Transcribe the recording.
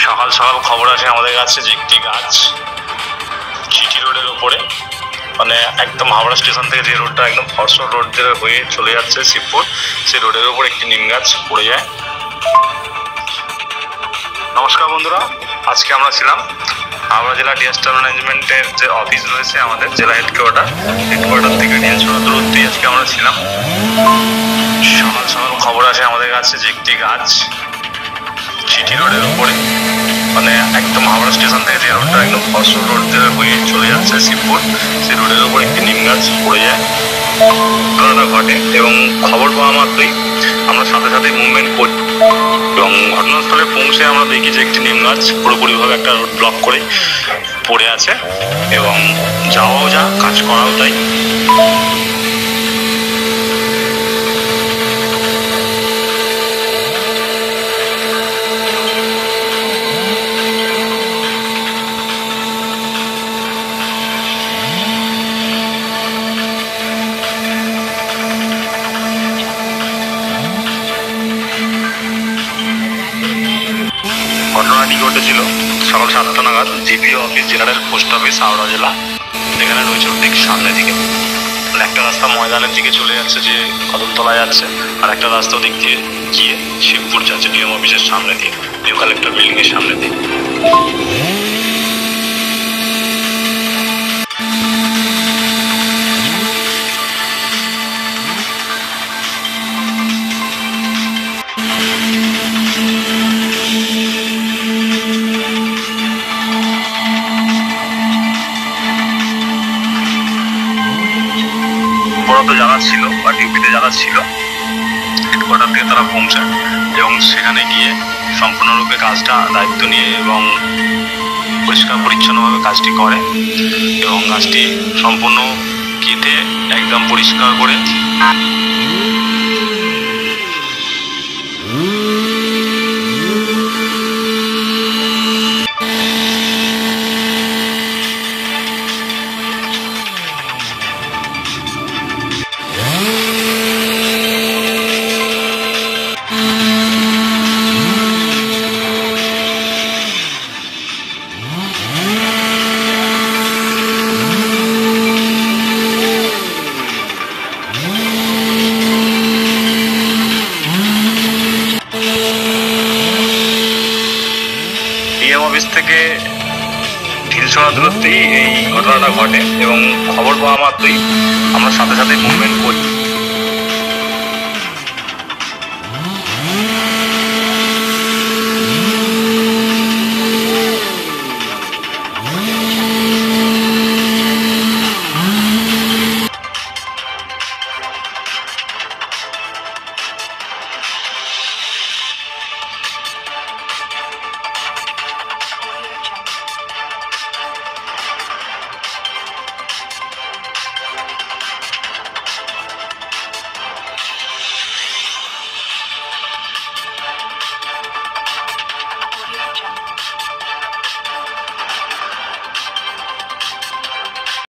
সকাল সকাল খবর আসে আমাদের কাছে যে একটি গাছ জিটি রোডের ওপরে, মানে একদম হাওড়া স্টেশন থেকে যে রোডটা একদম ফরসর রোড দিয়ে হয়ে চলে যাচ্ছে শিবপুর, সেই রোডের ওপর একটি নিম গাছ পড়ে যায়। নমস্কার বন্ধুরা, আজকে আমরা ছিলাম হাওড়া জেলা ডিজাস্টার ম্যানেজমেন্টের যে অফিস রয়েছে আমাদের জেলা হেডকোয়ার্টার থেকে ঢিলছড়া দূরত্বে আজকে আমরা ছিলাম। সকাল সকাল খবর আসে আমাদের কাছে যে একটি গাছ জিটি রোডের ওপরে, মানে একদম হাওড়া স্টেশন থেকে যে রোডটা একদম ফরসর রোড দিয়ে হয়ে চলে যাচ্ছে শিবপুর, সেই রোডের ওপর একটি নিম গাছ পড়ে যায়, ঘটনাটা ঘটে। এবং খবর পাওয়া মাত্রই আমরা সাথে সাথে মুভমেন্ট করি এবং ঘটনাস্থলে পৌঁছে আমরা দেখি যে একটি নিম গাছ পুরোপুরিভাবে একটা রোড ব্লক করে পড়ে আছে এবং যাওয়াও যা, কাজ করাও তাই। ঘটনাটি ঘটেছিল সকাল 7টা নাগাদ GP office, general post office, Howrah জেলা। এখানে রয়েছে ঠিক সামনের দিকে, মানে একটা রাস্তা ময়দানের দিকে চলে যাচ্ছে যে কদমতলা যাচ্ছে, আর একটা রাস্তা দিক দিয়ে গিয়ে শিবপুর যাচ্ছে ডিএম অফিসের সামনে দিয়ে, নিউ কালেক্টর বিল্ডিং এর সামনে দিয়ে। যারা ছিল বা ডিউটিতে যারা ছিল হেডকোয়ার্টার থেকে তারা পৌঁছায় এবং সেখানে গিয়ে সম্পূর্ণরূপে কাজটা দায়িত্ব নিয়ে এবং পরিষ্কার পরিচ্ছন্নভাবে কাজটি করে এবং কাজটি সম্পূর্ণ কেটে একদম পরিষ্কার করে ডিএম অফিস থেকে ঢিলছড়া দূরত্বেই এই ঘটনাটা ঘটে এবং খবর পাওয়া মাত্রই আমরা সাথে সাথে মুভমেন্ট করি।